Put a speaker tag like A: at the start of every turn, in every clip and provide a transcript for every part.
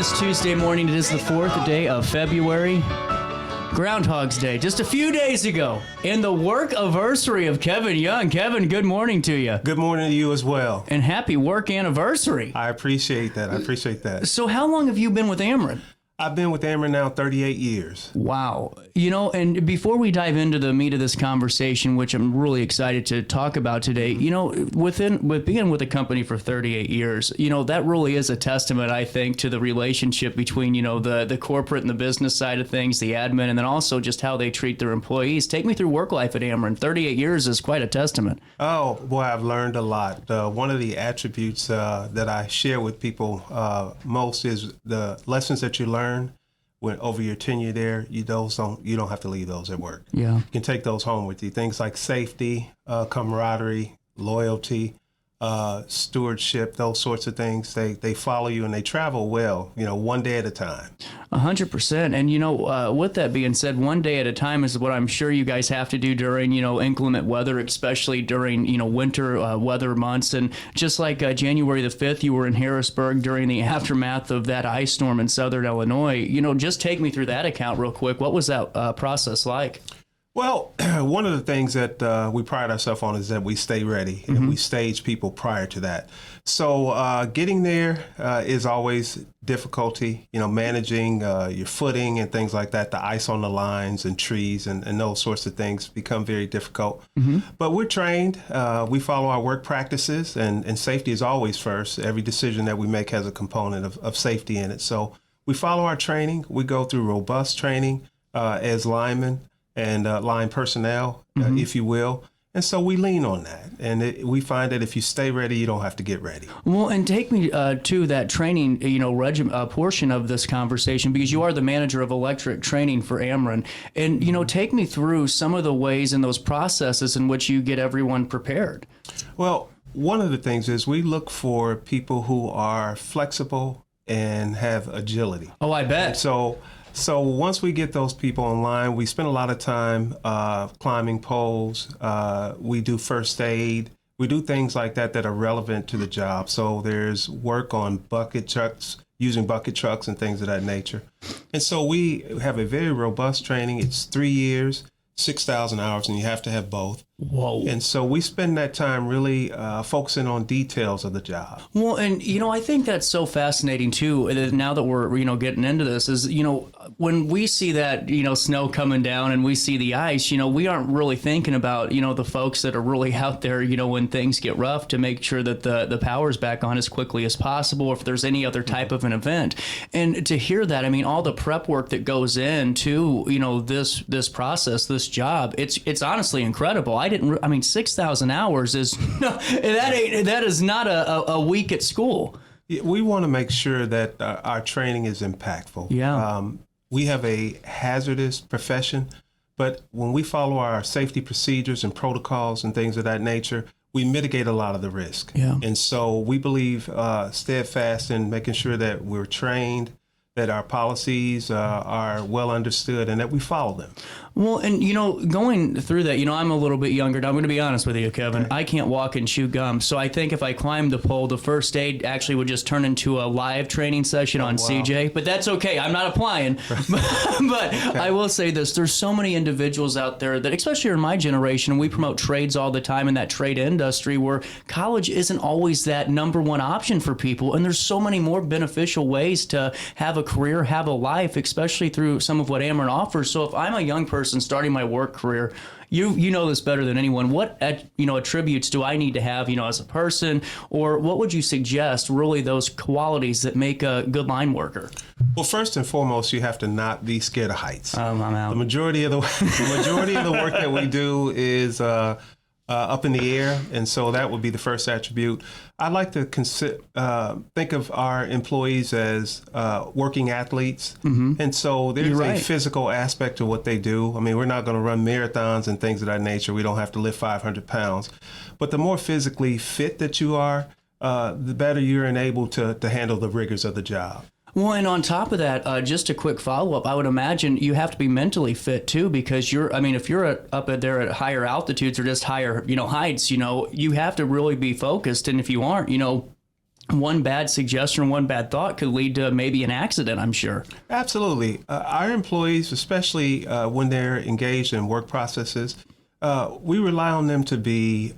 A: this Tuesday morning. It is the 4th day of February. Groundhog's Day, just a few days ago. And the work anniversary of Kevin Young. Kevin, good morning to you.
B: Good morning to you as well.
A: And happy work anniversary.
B: I appreciate that.
A: So how long have you been with Ameren?
B: I've been with Ameren now 38 years.
A: Wow. You know, and before we dive into the meat of this conversation, which I'm really excited to talk about today, you know, with being with the company for 38 years, you know, that really is a testament, I think, to the relationship between, you know, the corporate and the business side of things, the admin, and then also just how they treat their employees. Take me through work life at Ameren. 38 years is quite a testament.
B: Oh, boy, I've learned a lot. One of the attributes that I share with people most is the lessons that you learn when over your tenure there. You don't have to leave those at work.
A: Yeah,
B: you can take those home with you. Things like safety, camaraderie, loyalty, stewardship, those sorts of things. They follow you and they travel well. You know, one day at a time.
A: 100%. And you know, with that being said, one day at a time is what I'm sure you guys have to do during, you know, inclement weather, especially during, you know, winter weather months. And just like January the 5th, you were in Harrisburg during the aftermath of that ice storm in southern Illinois. You know, just take me through that account real quick. What was that process like?
B: Well, one of the things that we pride ourselves on is that we stay ready and we stage people prior to that. So getting there is always difficulty, you know, managing your footing and things like that. The ice on the lines and trees and those sorts of things become very difficult. But we're trained. We follow our work practices and safety is always first. Every decision that we make has a component of safety in it. So we follow our training. We go through robust training as linemen and line personnel, if you will. And so we lean on that. And we find that if you stay ready, you don't have to get ready.
A: Well, and take me to that training, you know, portion of this conversation, because you are the manager of electric training for Ameren. And, you know, take me through some of the ways and those processes in which you get everyone prepared.
B: Well, one of the things is we look for people who are flexible and have agility.
A: Oh, I bet.
B: So once we get those people online, we spend a lot of time climbing poles. We do first aid. We do things like that are relevant to the job. So there's work on bucket trucks, using bucket trucks and things of that nature. And so we have a very robust training. It's 3 years, 6,000 hours, and you have to have both.
A: Whoa.
B: And so we spend that time really focusing on details of the job.
A: Well, and, you know, I think that's so fascinating, too, now that we're, you know, getting into this is, you know, when we see that, you know, snow coming down and we see the ice, you know, we aren't really thinking about, you know, the folks that are really out there, you know, when things get rough to make sure that the power's back on as quickly as possible, or if there's any other type of an event. And to hear that, I mean, all the prep work that goes into, you know, this process, this job, it's honestly incredible. I mean, 6,000 hours is that is not a week at school.
B: We want to make sure that our training is impactful.
A: Yeah.
B: We have a hazardous profession, but when we follow our safety procedures and protocols and things of that nature, we mitigate a lot of the risk.
A: Yeah.
B: And so we believe steadfast in making sure that we're trained, that our policies are well understood, and that we follow them.
A: Well, and, you know, going through that, you know, I'm a little bit younger. I'm going to be honest with you, Kevin. I can't walk and chew gum. So I think if I climbed the pole, the first aid actually would just turn into a live training session on CJ. But that's okay. I'm not applying. But okay. I will say this. There's so many individuals out there that, especially in my generation, we promote trades all the time in that trade industry where college isn't always that number one option for people. And there's so many more beneficial ways to have a career, have a life, especially through some of what Ameren offers. So if I'm a young person starting my work career, you know this better than anyone. What attributes do I need to have, you know, as a person, or what would you suggest really those qualities that make a good line worker?
B: Well, first and foremost, you have to not be scared of heights.
A: I'm out.
B: The majority of the work that we do is up in the air, and so that would be the first attribute. I like to think of our employees as working athletes, and so there's a physical aspect to what they do. I mean, we're not going to run marathons and things of that nature. We don't have to lift 500 pounds, but the more physically fit that you are, the better you're enabled to handle the rigors of the job.
A: Well, and on top of that, just a quick follow-up, I would imagine you have to be mentally fit too, because if you're up there at higher altitudes or just higher, heights, you have to really be focused. And if you aren't, one bad suggestion, one bad thought could lead to maybe an accident, I'm sure.
B: Absolutely. Our employees, especially when they're engaged in work processes, we rely on them to be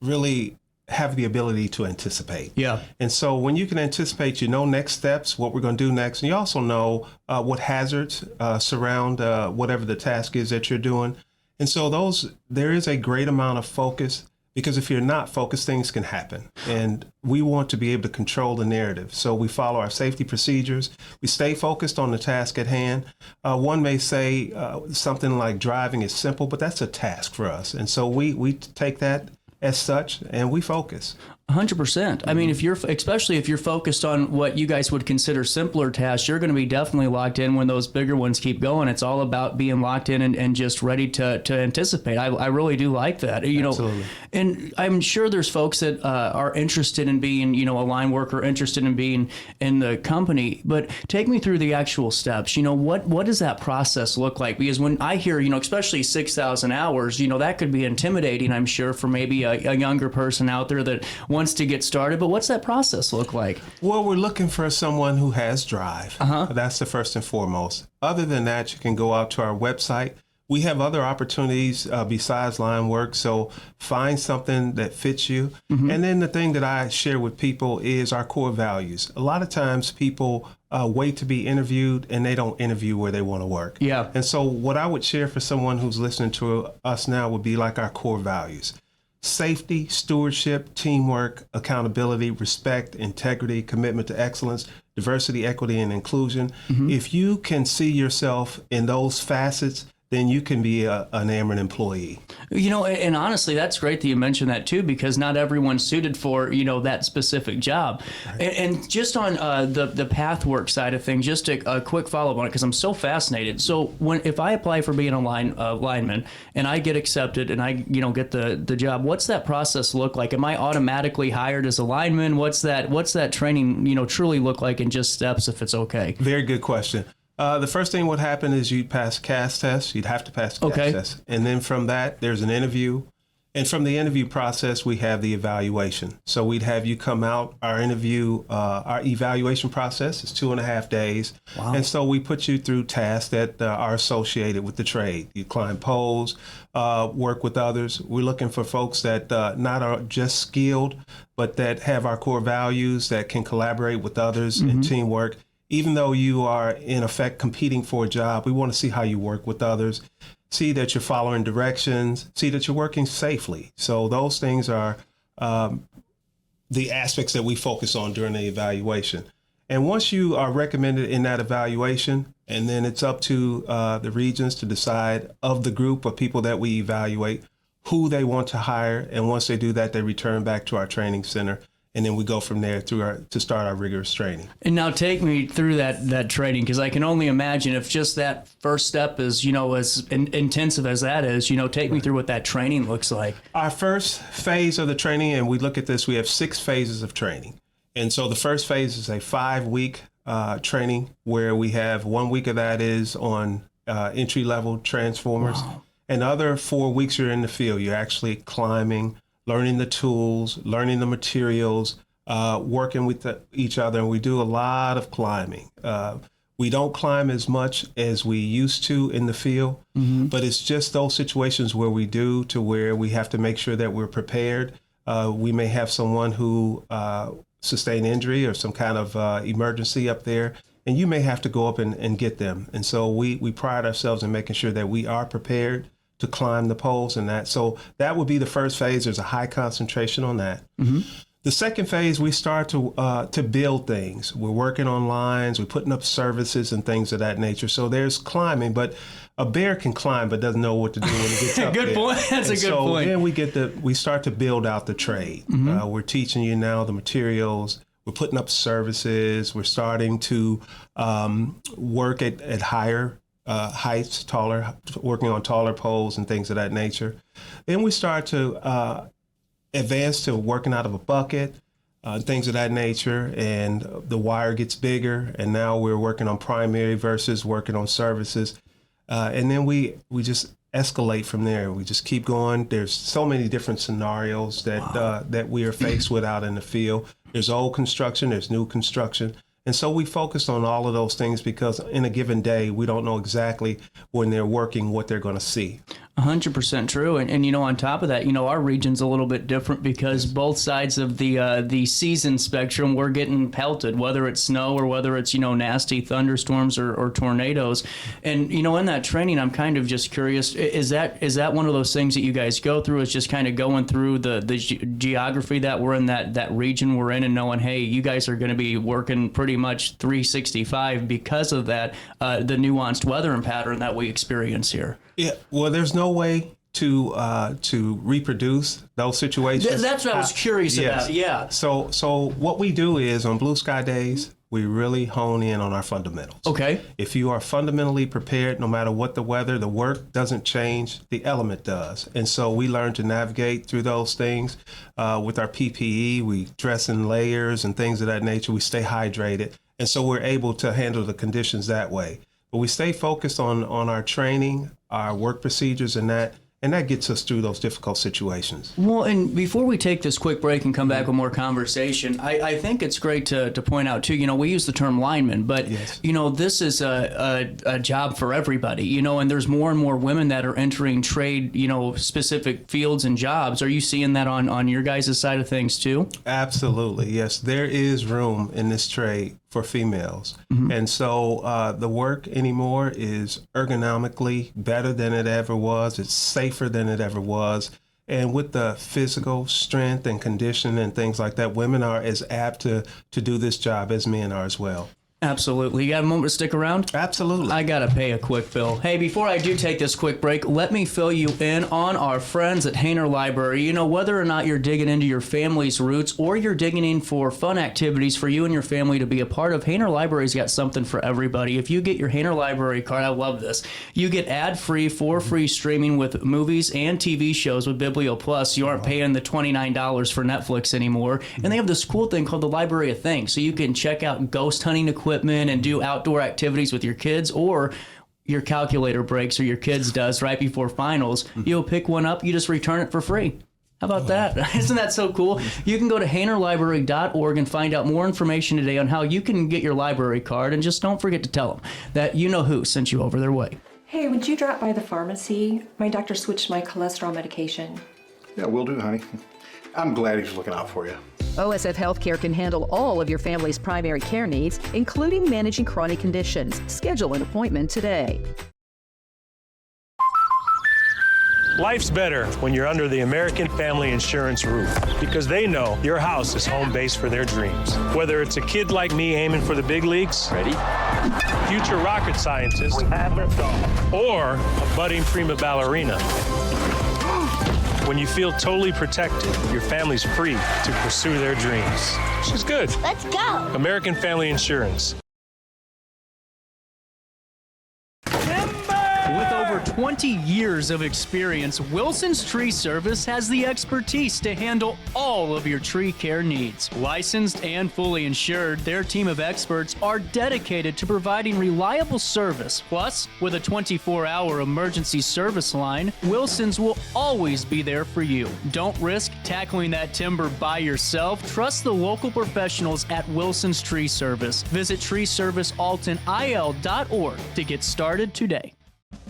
B: really have the ability to anticipate.
A: Yeah.
B: And so when you can anticipate, you know next steps, what we're going to do next, and you also know what hazards surround whatever the task is that you're doing. And so there is a great amount of focus, because if you're not focused, things can happen. And we want to be able to control the narrative. So we follow our safety procedures. We stay focused on the task at hand. One may say something like driving is simple, but that's a task for us. And so we take that as such, and we focus.
A: 100%. I mean, especially if you're focused on what you guys would consider simpler tasks, you're going to be definitely locked in when those bigger ones keep going. It's all about being locked in and just ready to anticipate. I really do like that.
B: Absolutely.
A: And I'm sure there's folks that are interested in being, a line worker, interested in being in the company. But take me through the actual steps. What does that process look like? Because when I hear, especially 6,000 hours, that could be intimidating, I'm sure, for maybe a younger person out there that wants to get started. But what's that process look like?
B: Well, we're looking for someone who has drive. That's the first and foremost. Other than that, you can go out to our website. We have other opportunities besides line work, so find something that fits you. And then the thing that I share with people is our core values. A lot of times people wait to be interviewed, and they don't interview where they want to work.
A: Yeah.
B: And so what I would share for someone who's listening to us now would be like our core values: safety, stewardship, teamwork, accountability, respect, integrity, commitment to excellence, diversity, equity, and inclusion. If you can see yourself in those facets, then you can be an Ameren employee.
A: And honestly, that's great that you mentioned that too, because not everyone's suited for, that specific job. Right. And just on the path work side of things, just a quick follow-up on it, because I'm so fascinated. So if I apply for being a lineman and I get accepted and I, get the job, what's that process look like? Am I automatically hired as a lineman? What's that training, truly look like in just steps, if it's okay?
B: Very good question. The first thing would happen is you'd pass a CAS test. You'd have to pass a CAS test. And then from that, there's an interview. And from the interview process, we have the evaluation. So we'd have you come out. Our evaluation process is 2.5 days.
A: Wow.
B: And so we put you through tasks that are associated with the trade. You climb poles, work with others. We're looking for folks that not are just skilled, but that have our core values, that can collaborate with others in teamwork. Even though you are, in effect, competing for a job, we want to see how you work with others, see that you're following directions, see that you're working safely. So those things are the aspects that we focus on during the evaluation. And once you are recommended in that evaluation, and then it's up to the regions to decide of the group of people that we evaluate who they want to hire. And once they do that, they return back to our training center. And then we go from there to start our rigorous training. And
A: now take me through that training, because I can only imagine if just that first step is, as intensive as that is, take me through what that training looks like.
B: Our first phase of the training, and we look at this, we have 6 phases of training. And so the first phase is a 5-week training, where we have 1 week of that is on entry-level transformers. Wow. And the other 4 weeks you're in the field. You're actually climbing, learning the tools, learning the materials, working with each other. And we do a lot of climbing. We don't climb as much as we used to in the field, but it's just those situations where we do, to where we have to make sure that we're prepared. We may have someone who sustained injury or some kind of emergency up there, and you may have to go up and get them. And so we pride ourselves in making sure that we are prepared to climb the poles and that. So that would be the first phase. There's a high concentration on that. The second phase, we start to build things. We're working on lines, we're putting up services and things of that nature. So there's climbing, but a bear can climb but doesn't know what to do when it gets up
A: Good
B: there.
A: point. That's a good point.
B: Then we start to build out the trade. We're teaching you now the materials. We're putting up services. We're starting to work at higher heights, working on taller poles and things of that nature. Then we start to advance to working out of a bucket, things of that nature, and the wire gets bigger, and now we're working on primary versus working on services. And then we just escalate from there. We just keep going. There's so many different scenarios that we are faced with out in the field. There's old construction, there's new construction. And so we focused on all of those things because in a given day, we don't know exactly when they're working what they're going to see.
A: 100% true. And you know, on top of that, you know, our region's a little bit different because both sides of the season spectrum, we're getting pelted, whether it's snow or whether it's, you know, nasty thunderstorms or tornadoes. And, you know, in that training, I'm kind of just curious, is that one of those things that you guys go through, is just kind of going through the geography that we're in, that region we're in, and knowing, hey, you guys are going to be working pretty much 365 because of that, the nuanced weather and pattern that we experience here?
B: Yeah, well, there's no way to reproduce those situations.
A: That's what I was curious about. Yeah.
B: So what we do is on blue sky days, we really hone in on our fundamentals.
A: Okay.
B: If you are fundamentally prepared, no matter what the weather, the work doesn't change, the element does. And so we learn to navigate through those things with our PPE. We dress in layers and things of that nature. We stay hydrated. And so we're able to handle the conditions that way. But we stay focused on our training, our work procedures, and that gets us through those difficult situations.
A: Well, and before we take this quick break and come back with more conversation, I think it's great to point out, too, you know, we use the term lineman, but,
B: yes,
A: you know, this is a job for everybody, you know, and there's more and more women that are entering trade, you know, specific fields and jobs. Are you seeing that on your guys' side of things, too?
B: Absolutely, yes. There is room in this trade for females. Mm-hmm. And so the work anymore is ergonomically better than it ever was. It's safer than it ever was. And with the physical strength and condition and things like that, women are as apt to do this job as men are as well.
A: Absolutely. You got a moment to stick around?
B: Absolutely.
A: I got to pay a quick bill. Hey, before I do take this quick break, let me fill you in on our friends at Hainer Library. You know, whether or not you're digging into your family's roots or you're digging in for fun activities for you and your family to be a part of, Hainer Library's got something for everybody. If you get your Hainer Library card, I love this. You get ad-free, for free streaming with movies and TV shows with Biblio Plus. You aren't paying the $29 for Netflix anymore. And they have this cool thing called the Library of Things. So you can check out ghost hunting equipment and do outdoor activities with your kids, or your calculator breaks or your kids does right before finals. You'll pick one up, you just return it for free. How about that? Isn't that so cool? You can go to HainerLibrary.org and find out more information today on how you can get your library card, and just don't forget to tell them that you know who sent you over their way.
C: Hey, would you drop by the pharmacy? My doctor switched my cholesterol medication.
D: Yeah, will do, honey. I'm glad he's looking out for you.
E: OSF Healthcare can handle all of your family's primary care needs, including managing chronic conditions. Schedule an appointment today.
F: Life's better when you're under the American Family Insurance roof, because they know your house is home base for their dreams. Whether it's a kid like me aiming for the big leagues, ready, future rocket scientist, or a budding prima ballerina. When you feel totally protected, your family's free to pursue their dreams. She's good.
G: Let's go.
F: American Family Insurance.
A: With over 20 years of experience, Wilson's Tree Service has the expertise to handle all of your tree care needs. Licensed and fully insured, their team of experts are dedicated to providing reliable service. Plus, with a 24-hour emergency service line, Wilson's will always be there for you. Don't risk tackling that timber by yourself. Trust the local professionals at Wilson's Tree Service. Visit treeservicealtonil.org to get started today.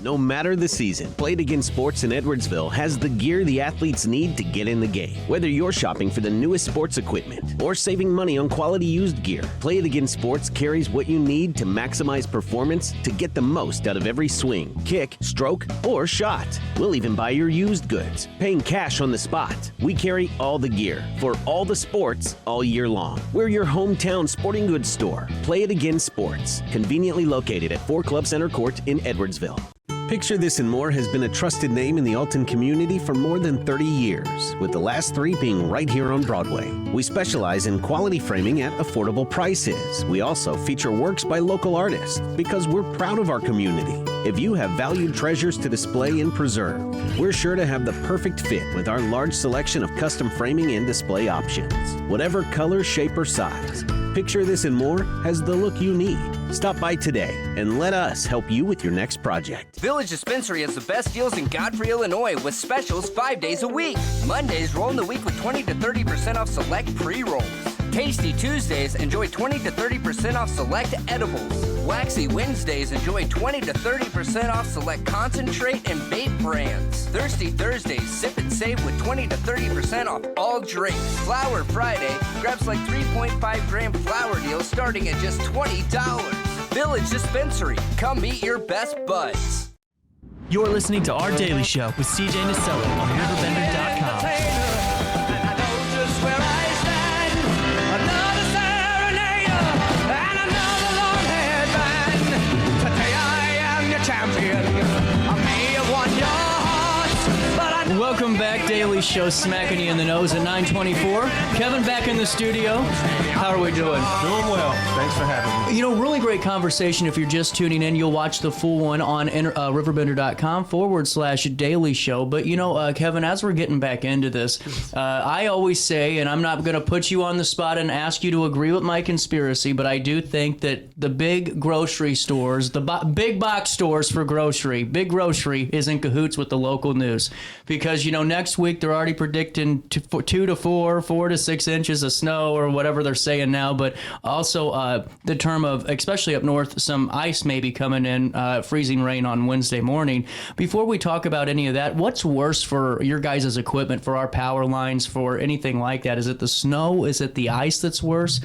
H: No matter the season, Play It Again Sports in Edwardsville has the gear the athletes need to get in the game. Whether you're shopping for the newest sports equipment or saving money on quality used gear, Play It Again Sports carries what you need to maximize performance to get the most out of every swing, kick, stroke, or shot. We'll even buy your used goods, paying cash on the spot. We carry all the gear for all the sports all year long. We're your hometown sporting goods store. Play It Again Sports, conveniently located at 4 Club Center Court in Edwardsville. Picture This and More has been a trusted name in the Alton community for more than 30 years, with the last 3 being right here on Broadway. We specialize in quality framing at affordable prices. We also feature works by local artists because we're proud of our community. If you have valued treasures to display and preserve, we're sure to have the perfect fit with our large selection of custom framing and display options. Whatever color, shape, or size, Picture This and More has the look you need. Stop by today and let us help you with your next project.
I: Village Dispensary has the best deals in Godfrey, Illinois, with specials 5 days a week. Mondays roll in the week with 20 to 30% off select pre-rolls. Tasty Tuesdays, enjoy 20 to 30% off select edibles. Waxy Wednesdays, enjoy 20 to 30% off select concentrate and vape brands. Thirsty Thursdays, sip and save with 20 to 30% off all drinks. Flower Friday, grab like 3.5 gram flower deals starting at just $20. Village Dispensary, come meet your best buds.
G: You're listening to Our Daily Show with CJ Naselli on RiverBender.com.
A: Welcome back, Daily Show, smacking you in the nose at 9:24. Kevin back in the studio. How are we doing?
B: Doing well. Thanks for having me.
A: You know, really great conversation. If you're just tuning in, you'll watch the full one on RiverBender.com/Daily Show. But, you know, Kevin, as we're getting back into this, I always say, and I'm not going to put you on the spot and ask you to agree with my conspiracy, but I do think that the big grocery stores, the big box stores for grocery, big grocery is in cahoots with the local news. Because, you know, next week they're already predicting 2 to 4, 4 to 6 inches of snow or whatever they're saying now. But also the term of, especially up north, some ice may be coming in, freezing rain on Wednesday morning. Before we talk about any of that, what's worse for your guys' equipment, for our power lines, for anything like that? Is it the snow? Is it the ice that's worse?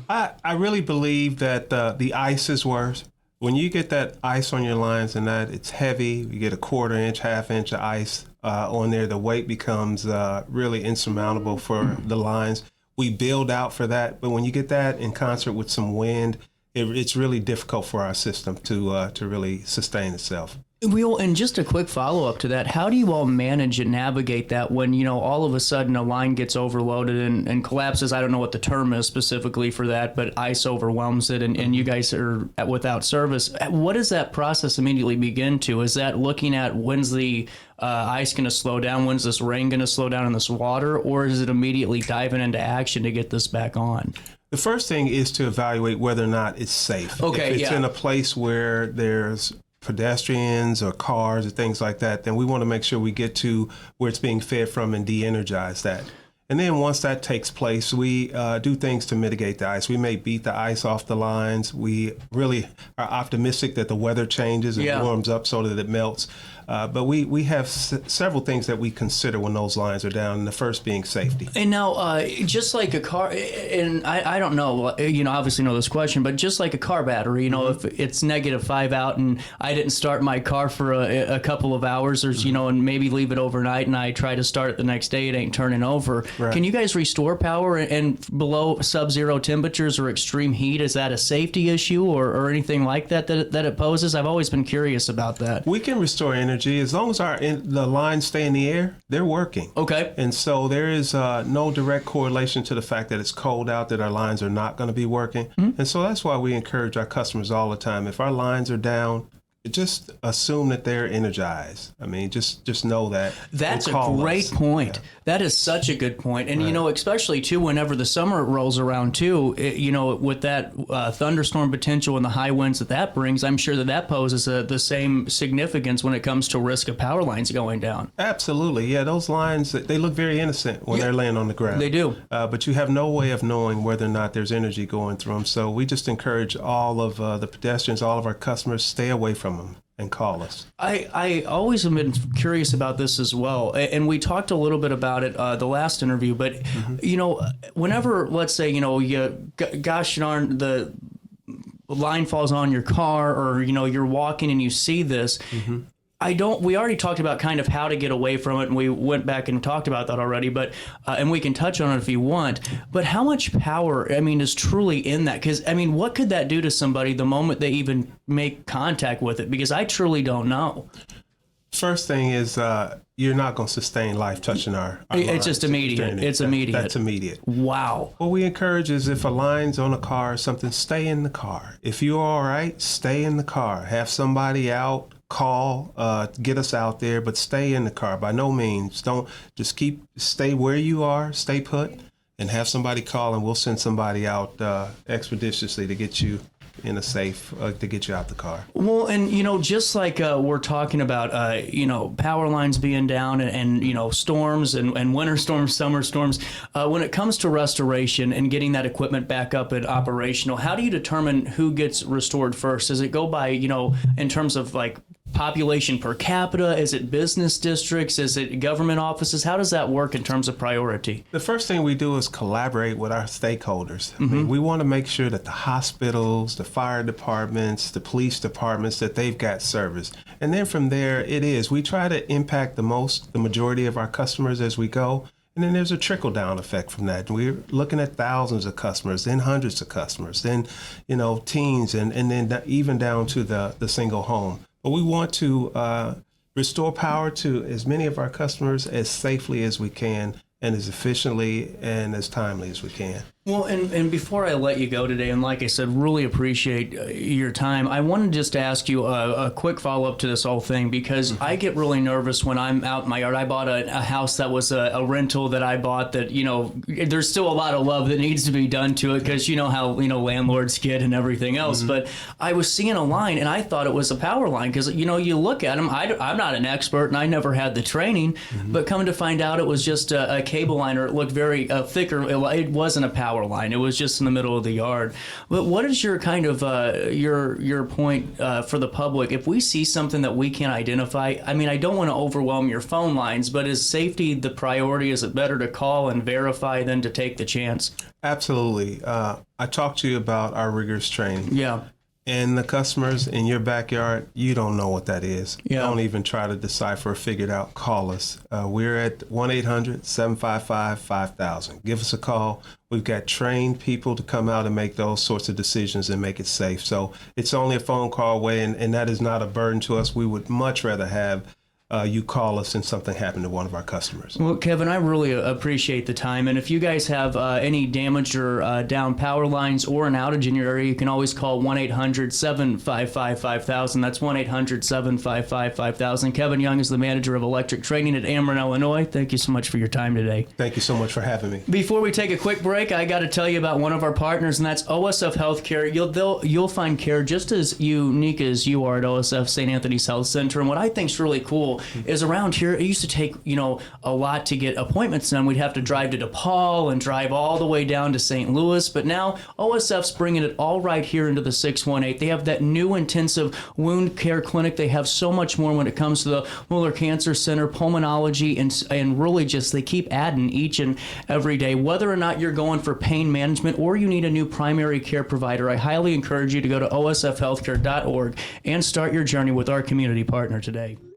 B: I really believe that the ice is worse. When you get that ice on your lines and that it's heavy, you get a quarter inch, half inch of ice on there, the weight becomes really insurmountable for the lines. We build out for that, but when you get that in concert with some wind, it's really difficult for our system to really sustain itself.
A: Well, and just a quick follow-up to that, how do you all manage and navigate that when, you know, all of a sudden a line gets overloaded and collapses? I don't know what the term is specifically for that, but ice overwhelms it and you guys are without service. What does that process immediately begin to? Is that looking at when's the ice going to slow down? When's this rain going to slow down in this water? Or is it immediately diving into action to get this back on?
B: The first thing is to evaluate whether or not it's safe.
A: Okay,
B: if it's in a place where there's pedestrians or cars or things like that, then we want to make sure we get to where it's being fed from and de-energize that. And then once that takes place, we do things to mitigate the ice. We may beat the ice off the lines. We really are optimistic that the weather changes and warms up so that it melts. But we have several things that we consider when those lines are down, and the first being safety.
A: And now, just like a car, and I don't know, you know, obviously know this question, but just like a car battery, you know, if it's -5 out and I didn't start my car for a couple of hours or, you know, and maybe leave it overnight and I try to start it the next day, it ain't turning over. Right. Can you guys restore power and below sub-zero temperatures or extreme heat? Is that a safety issue or anything like that it poses? I've always been curious about that.
B: We can restore energy. As long as the lines stay in the air, they're working.
A: Okay.
B: And so there is no direct correlation to the fact that it's cold out that our lines are not going to be working. Mm-hmm. And so that's why we encourage our customers all the time. If our lines are down, just assume that they're energized. I mean, just know that.
A: That's a great point. Yeah. That is such a good point. And, you know, especially, too, whenever the summer rolls around, too, you know, with that thunderstorm potential and the high winds that brings, I'm sure that poses the same significance when it comes to risk of power lines going down.
B: Absolutely. Yeah, those lines, they look very innocent when they're laying on the ground.
A: They do.
B: But you have no way of knowing whether or not there's energy going through them. So we just encourage all of the pedestrians, all of our customers, stay away from them and call us.
A: I always have been curious about this as well, and we talked a little bit about it the last interview, but you know, whenever, let's say, you know, gosh darn, the line falls on your car, or, you know, you're walking and you see this, we already talked about kind of how to get away from it, and we went back and talked about that already, but and we can touch on it if you want, but how much power, I mean, is truly in that? Because, I mean, what could that do to somebody the moment they even make contact with it? Because I truly don't know.
B: First thing is you're not going to sustain life touching our
A: It's
B: lines.
A: just immediate. It's immediate.
B: That's immediate.
A: Wow.
B: What we encourage is if a line's on a car or something, stay in the car. If you're all right, stay in the car. Have somebody out. Call, get us out there, but stay in the car. By no means, don't just stay where you are, stay put, and have somebody call, and we'll send somebody out expeditiously to get you in a safe to get you out the car.
A: Well, and just like we're talking about, power lines being down and storms and winter storms, summer storms. When it comes to restoration and getting that equipment back up and operational, how do you determine who gets restored first? Does it go by in terms of like population per capita? Is it business districts? Is it government offices? How does that work in terms of priority?
B: The first thing we do is collaborate with our stakeholders. I mean, we want to make sure that the hospitals, the fire departments, the police departments, that they've got service. And then from there, we try to impact the majority of our customers as we go. And then there's a trickle-down effect from that. We're looking at thousands of customers, then hundreds of customers, then, teens, and then even down to the single home. But we want to restore power to as many of our customers as safely as we can and as efficiently and as timely as we can.
A: Well, and before I let you go today, and like I said, really appreciate your time, I wanted just to ask you a quick follow-up to this whole thing, because I get really nervous when I'm out in my yard. I bought a house that was a rental that I bought that, there's still a lot of love that needs to be done to it, because you know how, landlords get and everything else. But I was seeing a line, and I thought it was a power line, because, you look at them, I'm not an expert, and I never had the training, but coming to find out it was just a cable line, or it looked very thicker. It wasn't a power line. It was just in the middle of the yard. But what is your kind of your point for the public? If we see something that we can't identify, I mean, I don't want to overwhelm your phone lines, but is safety the priority? Is it better to call and verify than to take the chance?
B: Absolutely. I talked to you about our rigorous training.
A: Yeah.
B: And the customers in your backyard, you don't know what that is.
A: Yeah.
B: Don't even try to decipher or figure it out. Call us. We're at 1-800-755-5000. Give us a call. We've got trained people to come out and make those sorts of decisions and make it safe. So it's only a phone call away, and that is not a burden to us. We would much rather have you call us and something happened to one of our customers.
A: Well, Kevin, I really appreciate the time. And if you guys have any damaged or down power lines or an outage in your area, you can always call 1-800-755-5000. That's 1-800-755-5000. Kevin Young is the manager of electric training at Ameren, Illinois. Thank you so much for your time today.
B: Thank you so much for having me.
A: Before we take a quick break, I got to tell you about one of our partners, and that's OSF Healthcare. You'll find care just as unique as you are at OSF St. Anthony's Health Center. And what I think is really cool is around here, it used to take, a lot to get appointments done. We'd have to drive to DePaul and drive all the way down to St. Louis. But now OSF's bringing it all right here into the 618. They have that new intensive wound care clinic. They have so much more when it comes to the Mueller Cancer Center, pulmonology, and really just they keep adding each and every day. Whether or not you're going for pain management or you need a new primary care provider, I highly encourage you to go to osfhealthcare.org and start your journey with our community partner today.